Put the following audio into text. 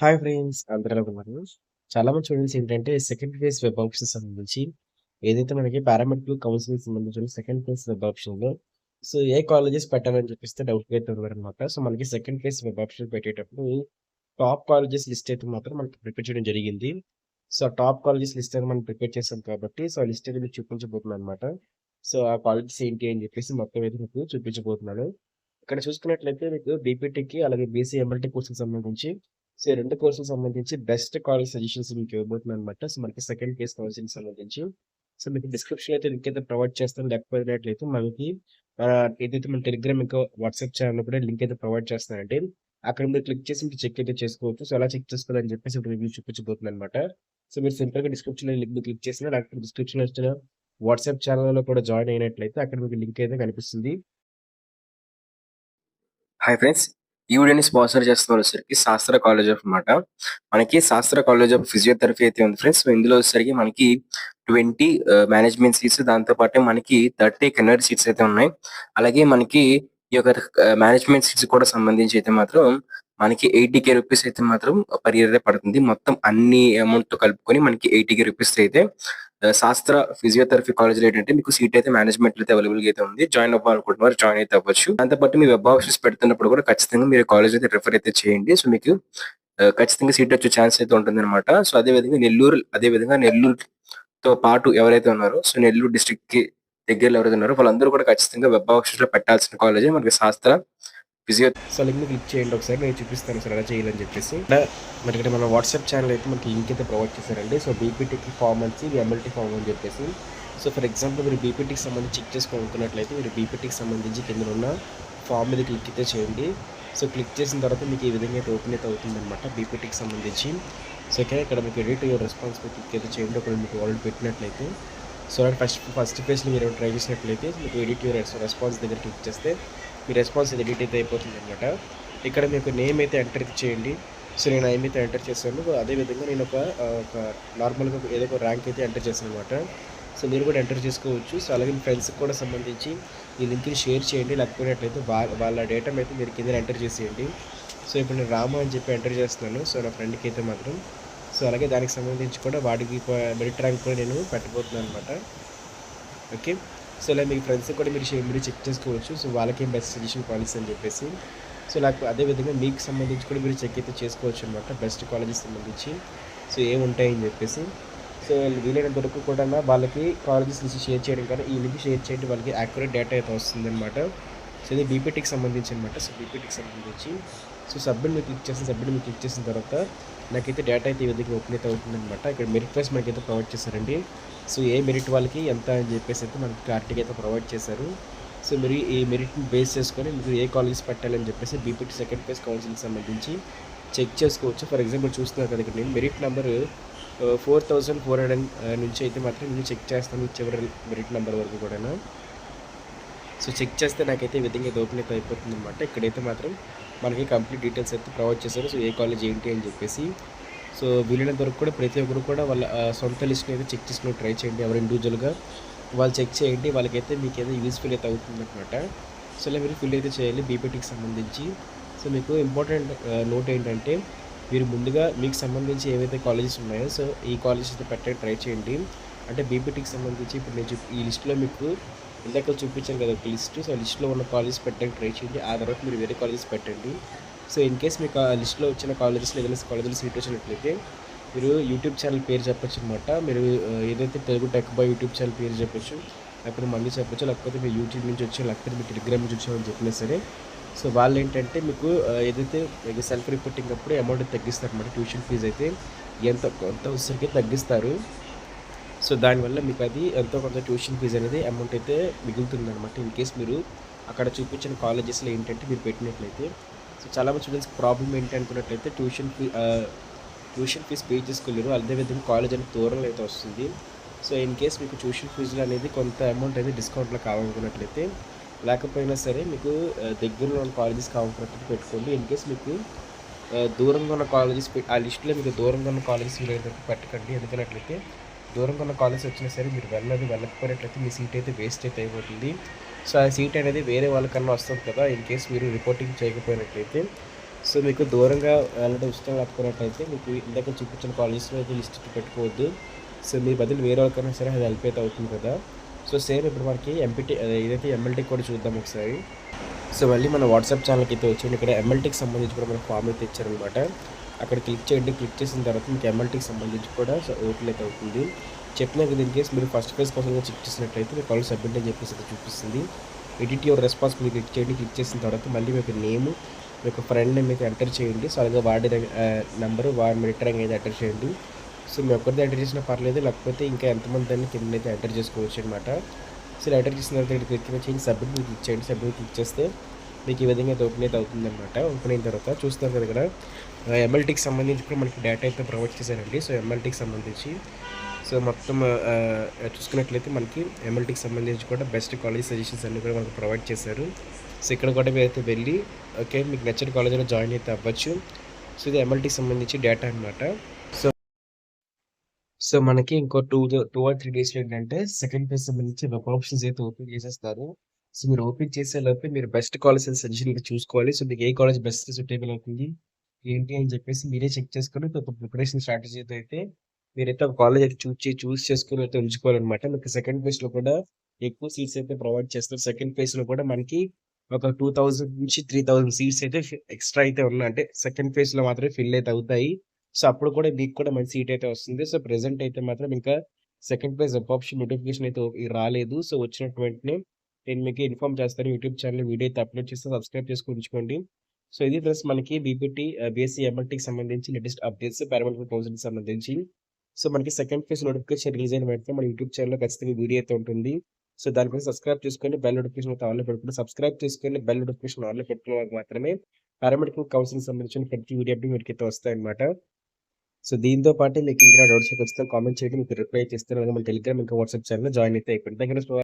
Hi friends అందరూ ఎలా ఉన్నారు? చాలా మంది స్టూడెంట్స్ ఏంటంటే సెకండ్ ఫేజ్ వెబ్ ఆప్షన్స్ సంబంధించి ఏదైతే మనకి పారామెడికల్ కౌన్సిలింగ్ సంబంధించిన సెకండ్ ఫేజ్ వెబ్ ఆప్షన్‌లో ఏ కాలేజెస్ పెట్టాలని చెప్పేస్తే డౌట్‌గా అయితే ఉన్నారనమాట. మనకి సెకండ్ ఫేజ్ వెబ్ ఆప్షన్ పెట్టేటప్పుడు టాప్ కాలేజెస్ లిస్ట్ అయితే మాత్రం మనకి ప్రిపేర్ చేయడం జరిగింది. టాప్ కాలేజెస్ లిస్ట్ అనేది మనం ప్రిపేర్ చేసాం కాబట్టి ఆ లిస్ట్ అనేది మీకు చూపించబోతున్నాననమాట. ఆ కాలేజెస్ ఏంటి అని చెప్పేసి మొత్తం అయితే మీకు చూపించబోతున్నాను. ఇక్కడ చూసుకున్నట్లయితే మీకు బీపీటీకి అలాగే బీసీ ఎంఎల్టీ కోర్స్‌కి సంబంధించి ఈ 2 కోర్సులకు సంబంధించి బెస్ట్ కాలేజ్ సజెషన్స్ మీకు ఇవ్వబోతున్నానన్నమాట. మనకి సెకండ్ కేస్ కౌన్సిలింగ్‌కి సంబంధించి. మీకు డిస్క్రిప్షన్‌లో అయితే లింక్ అయితే ప్రొవైడ్ చేస్తాను. లేకపోయినట్లయితే మనకి ఏదైతే మన టెలిగ్రామ్ ఇంకా వాట్సాప్ ఛానెల్‌లో కూడా లింక్ అయితే ప్రొవైడ్ చేస్తానండి. అక్కడ మీరు క్లిక్ చేసి మీరు చెక్ అయితే చేసుకోవచ్చు. ఎలా చెక్ చేసుకోవాలని చెప్పేసి ఇప్పుడు రివ్యూ చూపించబోతున్నానన్నమాట. మీరు సింపుల్‌గా డిస్క్రిప్షన్‌లో లింక్ క్లిక్ చేసినా లేకపోతే డిస్క్రిప్షన్‌లో ఇచ్చిన వాట్సాప్ ఛానెల్‌లో కూడా జాయిన్ అయినట్లయితే అక్కడ మీకు లింక్ అయితే కనిపిస్తుంది. హాయ్ ఫ్రెండ్స్, ఈ వీడియోని స్పాన్సర్ చేస్తున్న వచ్చేసరికి శాస్త్ర కాలేజ్ ఆఫ్ అన్నమాట. మనకి శాస్త్ర కాలేజ్ ఆఫ్ ఫిజియోథెరపీ అయితే ఉంది ఫ్రెండ్స్. ఇందులో వచ్చేసరికి మనకి 20 మేనేజ్మెంట్ సీట్స్, దాంతో పాటు మనకి 30 కెనర్ సీట్స్ అయితే ఉన్నాయి. అలాగే మనకి ఈ యొక్క మేనేజ్మెంట్ సీట్స్ కూడా సంబంధించి అయితే మాత్రం మనకి 80K రూపీస్ అయితే మాత్రం పర్ ఇయర్ పడుతుంది. మొత్తం అన్ని అమౌంట్ తో కలుపుకొని మనకి 80K రూపీస్ అయితే శాస్త్ర ఫిజియోథెరపీ కాలేజ్‌లో ఏంటంటే మీకు సీట్ అయితే మేనేజ్మెంట్‌లో అయితే అవైలబుల్‌గా అయితే ఉంది. జాయిన్ అవ్వాలనుకుంటున్నవారు జాయిన్ అయితే అవ్వచ్చు. దాంతో పాటు మీ వెబ్ ఆప్షన్స్ పెడుతున్నప్పుడు కూడా ఖచ్చితంగా మీరు కాలేజ్ అయితే రిఫర్ అయితే చేయండి. మీకు ఖచ్చితంగా సీట్ వచ్చే ఛాన్స్ అయితే ఉంటుందన్నమాట. అదే విధంగా నెల్లూరుతో పాటు ఎవరైతే ఉన్నారో నెల్లూరు డిస్ట్రిక్ట్‌కి దగ్గరలో ఎవరైతే ఉన్నారో వాళ్ళందరూ కూడా ఖచ్చితంగా వెబ్ ఆప్షన్స్‌లో పెట్టాల్సిన కాలేజే మనకి శాస్త్ర ఫిజియో. లింక్‌ని క్లిక్ చేయండి ఒకసారి. నేను చూపిస్తాను ఎలా చేయాలని చెప్పేసి. మరి ఇక్కడ మన వాట్సాప్ ఛానల్ అయితే మనకి లింక్ అయితే ప్రొవైడ్ చేశారండి. బీపీటీకి ఫార్మ్ వచ్చి ఎంఎల్టీ ఫార్మ్ అని చెప్పేసి. ఫర్ ఎగ్జాంపుల్ మీరు బీపీటీకి సంబంధించి చెక్ చేసుకోవాలనుకున్నట్లయితే మీరు బీపీటీకి సంబంధించి కింద ఉన్న ఫామ్ మీద క్లిక్ అయితే చేయండి. క్లిక్ చేసిన తర్వాత మీకు ఈ విధంగా అయితే ఓపెన్ అయితే అవుతుందన్నమాట బీపీటీకి సంబంధించి. ఇక్కడ మీకు ఎడిట్ యువర్ రెస్పాన్స్ మీద క్లిక్ అయితే చేయండి. ఒకవేళ మీకు ఆల్రెడీ పెట్టినట్లయితే. ఫస్ట్ పేజ్‌లో మీరు ట్రై చేసినట్లయితే మీకు ఎడిట్ యువర్ రెస్పాన్స్ దగ్గర క్లిక్ చేస్తే మీ రెస్పాన్స్ ఎడిట్ అయితే అయిపోతుందన్నమాట. ఇక్కడ మీకు నేమ్ అయితే ఎంటర్ చేయండి. నేను నేమ్ అయితే ఎంటర్ చేశాను. అదేవిధంగా నేను ఒక నార్మల్‌గా ఏదో ఒక ర్యాంక్ అయితే ఎంటర్ చేశాను అనమాట. మీరు కూడా ఎంటర్ చేసుకోవచ్చు. అలాగే మీ ఫ్రెండ్స్‌కి కూడా సంబంధించి ఈ లింక్‌ని షేర్ చేయండి. లేకపోయినట్లయితే వాళ్ళ డేటాను అయితే మీరు కింద ఎంటర్ చేసేయండి. ఇప్పుడు నేను రాము అని చెప్పి ఎంటర్ చేస్తున్నాను. నా ఫ్రెండ్‌కి అయితే మాత్రం అలాగే దానికి సంబంధించి కూడా వాడికి మెరిట్ ర్యాంక్ కూడా నేను పెట్టబోతున్నాను అనమాట. ఓకే. ఇలా మీ ఫ్రెండ్స్‌కి కూడా మీరు చెక్ చేసుకోవచ్చు. వాళ్ళకేం బెస్ట్ సజెషన్ కాలేజెస్ అని చెప్పేసి. అదేవిధంగా మీకు సంబంధించి కూడా మీరు చెక్ అయితే చేసుకోవచ్చు అనమాట. బెస్ట్ కాలేజెస్ సంబంధించి ఏముంటాయని చెప్పేసి. వీలైనంత వరకు కూడా వాళ్ళకి కాలేజెస్ లిస్ట్ షేర్ చేయడం కానీ ఈ లింక్ షేర్ చేయండి. వాళ్ళకి యాక్యురేట్ డేటా అయితే వస్తుందన్నమాట. ఇది బీపీటీకి సంబంధించి అనమాట. బీపీటీకి సంబంధించి సబ్మిట్ మీరు క్లిక్ చేసిన తర్వాత నాకైతే డేటా అయితే ఈ విధంగా ఓపెన్ అయితే అవుతుందన్నమాట. ఇక్కడ మెరిట్ వైస్ మనకైతే ప్రొవైడ్ చేశారండి. ఏ మెరిట్ వాళ్ళకి ఎంత అని చెప్పేసి అయితే మనకి క్లారిటీగా అయితే ప్రొవైడ్ చేశారు. మీరు ఈ మెరిట్ని బేస్ చేసుకొని మీరు ఏ కాలేజెస్ పెట్టాలని చెప్పేసి బీపీటీ సెకండ్ ఫేజ్ కౌన్సిలింగ్కి సంబంధించి చెక్ చేసుకోవచ్చు. ఫర్ ఎగ్జాంపుల్ చూస్తున్నారు కదా, ఇక్కడ నేను మెరిట్ నెంబర్ 4400 నుంచి అయితే మాత్రం నేను చెక్ చేస్తాను చివరి మెరిట్ నెంబర్ వరకు కూడా. చెక్ చేస్తే నాకైతే ఈ విధంగా ఓపెన్ అయితే అయిపోతుంది అనమాట. ఇక్కడైతే మాత్రం మనకి కంప్లీట్ డీటెయిల్స్ అయితే ప్రొవైడ్ చేశారు. ఏ కాలేజ్ ఏంటి అని చెప్పేసి. వీలైనంత వరకు కూడా ప్రతి ఒక్కరు కూడా వాళ్ళ సొంత లిస్ట్ని అయితే చెక్ చేసుకుని ట్రై చేయండి. ఎవరు ఇండివిజువల్గా వాళ్ళు చెక్ చేయండి. వాళ్ళకైతే మీకు ఏదో యూస్ఫుల్ అయితే అవుతుందన్నమాట. ఇలా మీరు ఫిల్ అయితే చేయాలి బీపీటీకి సంబంధించి. మీకు ఇంపార్టెంట్ నోట్ ఏంటంటే మీరు ముందుగా మీకు సంబంధించి ఏవైతే కాలేజెస్ ఉన్నాయో ఈ కాలేజెస్ అయితే పెట్టడానికి ట్రై చేయండి. అంటే బీపీటీకి సంబంధించి ఇప్పుడు నేను ఈ లిస్టులో మీకు ఇందాక చూపించాను కదా ఒక లిస్ట్. ఆ లిస్ట్లో ఉన్న కాలేజెస్ పెట్టడానికి ట్రై చేయండి. ఆ తర్వాత మీరు వేరే కాలేజెస్ పెట్టండి. ఇన్ కేస్ మీకు ఆ లిస్ట్లో వచ్చిన కాలేజెస్లో ఏదైనా కాలేజీలో సీట్ వచ్చినట్లయితే మీరు యూట్యూబ్ ఛానల్ పేరు చెప్పొచ్చు అనమాట. మీరు ఏదైతే Telugu tech bye YouTube channel పేరు చెప్పొచ్చు, లేకపోతే మళ్ళీ చెప్పొచ్చు, లేకపోతే మీరు యూట్యూబ్ నుంచి వచ్చి, లేకపోతే మీ టెలిగ్రామ్ నుంచి వచ్చామని చెప్పినా సరే. వాళ్ళు ఏంటంటే మీకు ఏదైతే సెల్ఫ్ రిపోర్టింగ్ అప్పుడు అమౌంట్ తగ్గిస్తారు అనమాట. ట్యూషన్ ఫీజు అయితే కొంత వచ్చరికి తగ్గిస్తారు. దానివల్ల మీకు అది ఎంతో కొంత ట్యూషన్ ఫీజు అనేది అమౌంట్ అయితే మిగులుతుందన్నమాట. ఇన్ కేస్ మీరు అక్కడ చూపించిన కాలేజెస్లో ఏంటంటే మీరు పెట్టినట్లయితే. చాలామంది స్టూడెంట్స్కి ప్రాబ్లం ఏంటి అనుకున్నట్లయితే ట్యూషన్ ఫీజ్ పే చేసుకోలేరు. అదేవిధంగా కాలేజ్ అనేది దూరంలో అయితే వస్తుంది. ఇన్ కేస్ మీకు ట్యూషన్ ఫీజులు అనేది కొంత అమౌంట్ అయితే డిస్కౌంట్లో కావాలనుకున్నట్లయితే, లేకపోయినా సరే మీకు దగ్గరలో ఉన్న కాలేజెస్ కావాలనుకున్నట్లయితే పెట్టుకోండి. ఇన్ కేస్ మీకు దూరంగా ఉన్న కాలేజెస్ ఆ లిస్టులో మీకు దూరంగా ఉన్న కాలేజెస్ పెట్టకండి. ఎందుకన్నట్లయితే దూరంగా ఉన్న కాలేజ్ వచ్చినా సరే మీరు వెళ్ళకపోయినట్లయితే మీ సీట్ అయితే వేస్ట్ అయితే అయిపోతుంది. ఆ సీట్ అనేది వేరే వాళ్ళకన్నా వస్తుంది కదా. ఇన్ కేస్ మీరు రిపోర్టింగ్ చేయకపోయినట్లయితే సో మీకు దూరంగా వెళ్ళడం ఇష్టం లేకపోయినట్టయితే మీకు ఇందాక చూపించిన కాలేజెస్‌లో అయితే లిస్ట్ పెట్టుకోవద్దు. సో మీ బదులు వేరే వాళ్ళకైనా సరే అది హెల్ప్ అయితే అవుతుంది కదా! సో సేమ్ ఇప్పుడు మనకి ఎంపీటీ అదే ఏదైతే ఎంఎల్టీ కూడా చూద్దాం ఒకసారి. సో మళ్ళీ మన వాట్సాప్ ఛానల్‌కి అయితే వచ్చేయండి. ఇక్కడ ఎంఎల్టీకి సంబంధించి కూడా మనకు ఫార్మ్ అయితే ఇచ్చారనమాట. అక్కడ క్లిక్ చేయండి. క్లిక్ చేసిన తర్వాత మీకు ఎంఎల్టీకి సంబంధించి కూడా ఓపెన్ అయితే అవుతుంది. చెప్పినా కదా ఇన్‌కేస్ మీరు ఫస్ట్ ఫేజ్ కోసం చెక్ చేసినట్లయితే మీకు ఆల్రెడీ సబ్మిట్ అని చెప్పేసి అయితే చూపిస్తుంది. ఎడిట్ యువర్ రెస్పాన్స్ మీరు క్లిక్ చేయండి. క్లిక్ చేసిన తర్వాత మళ్ళీ మీకు నేము, మీకు ఫ్రెండ్ నేమ్ అయితే ఎంటర్ చేయండి. సో అలాగే వాడి నంబరు వాడి రిటర్నింగ్ అయితే ఎంటర్ చేయండి. సో మీ ఒక్కరిది ఎంటర్ చేసినా పర్లేదు. లేకపోతే ఇంకా ఎంతమంది దాన్ని కిందనైతే ఎంటర్ చేసుకోవచ్చు అనమాట. సో ఇలా ఎంటర్ చేసిన తర్వాత ఇక్కడ క్లిక్ చేయండి. సబ్మిట్ మీద క్లిక్ చేయండి. సబ్మిట్ క్లిక్ చేస్తే మీకు ఈ విధంగా అయితే ఓపెన్ అయితే అవుతుందన్నమాట. ఓపెన్ అయిన తర్వాత చూస్తారు కదా ఇక్కడ ఎంఎల్టీకి సంబంధించి కూడా మనకి డేటా అయితే ప్రొవైడ్ చేశారండి. సో ఎంఎల్టీకి సంబంధించి సో మొత్తం చూసుకున్నట్లయితే మనకి ఎంఎల్టీకి సంబంధించి కూడా బెస్ట్ కాలేజ్ సజెషన్స్ అన్నీ కూడా మనకు ప్రొవైడ్ చేశారు. సో ఇక్కడ కూడా మీరైతే వెళ్ళి ఓకే మీకు నచ్చిన కాలేజీలో జాయిన్ అయితే అవ్వచ్చు. సో ఇది ఎంఎల్టీకి సంబంధించి డేటా అనమాట. సో సో మనకి ఇంకో 2 ఆర్ 3 డేస్‌లో ఏంటంటే సెకండ్ ఫేజ్ సంబంధించి వెబ్ ఆప్షన్స్ అయితే ఓపెన్ చేసేస్తారు. సో మీరు ఓపెన్ చేసేలోపే మీరు బెస్ట్ కాలేజెస్ సజెషన్‌గా చూసుకోవాలి. సో మీకు ఏ కాలేజ్ బెస్ట్ సూటబుల్ అవుతుంది, ఏంటి అని చెప్పేసి మీరే చెక్ చేసుకొని ఒక ప్రిపరేషన్ స్ట్రాటజీతో అయితే మీరైతే ఒక కాలేజ్ అయితే చూస్ చేసుకొని అయితే ఉంచుకోవాలనమాట. మీకు సెకండ్ ఫేజ్‌లో కూడా ఎక్కువ సీట్స్ అయితే ప్రొవైడ్ చేస్తారు. సెకండ్ ఫేజ్‌లో కూడా మనకి ఒక 2000-3000 సీట్స్ అయితే ఎక్స్‌ట్రా అయితే ఉన్నాయి. అంటే సెకండ్ ఫేజ్‌లో మాత్రమే ఫిల్ అయితే అవుతాయి. సో అప్పుడు కూడా మీకు కూడా మంచి సీట్ అయితే వస్తుంది. సో ప్రెజెంట్ అయితే మాత్రం ఇంకా second phase web option notification అయితే రాలేదు. సో వచ్చినట్టు వెంటనే నేను మీకు ఇన్ఫార్మ్ చేస్తాను. యూట్యూబ్ ఛానల్ వీడియో అయితే అప్లోడ్ చేస్తే సబ్స్క్రైబ్ చేసుకొని ఉంచుకోండి. సో ఇది ఫ్రెండ్స్ మనకి బీపీటీ, బీఎస్సీ ఎంఎల్టీకి సంబంధించి లేటెస్ట్ అప్డేట్స్ పారామెడికల్ కౌన్సిలింగ్‌కి సంబంధించి. సో మనకి సెకండ్ ఫేజ్ నోటిఫికేషన్ రిలీజ్ అయిన వెంటనే మన యూట్యూబ్ ఛానల్‌లో ఖచ్చితంగా వీడియో అయితే ఉంటుంది. సో దానికోసం సబ్స్క్రైబ్ చేసుకొని బెల్ నోటిఫికేషన్ అయితే ఆన్‌లో పెట్టుకోండి. సబ్స్క్రైబ్ చేసుకొని బెల్ నోటిఫికేషన్ ఆన్‌లో పెట్టుకున్న వారికి మాత్రమే పారామెడికల్ కౌన్సిలింగ్‌కి సంబంధించిన ప్రతి వీడియో అప్డేట్ మీకైతే వస్తాయన్నమాట. సో దీంతో పాటు మీకు ఇంకా డౌట్స్ ఖచ్చితంగా కామెంట్ చేయండి. మీకు రిప్లై చేస్తాను. అలాగే మన టెలిగ్రామ్ ఇంకా వాట్సాప్ ఛానల్‌లో జాయిన్ అయితే అయిపోండి. Thank you for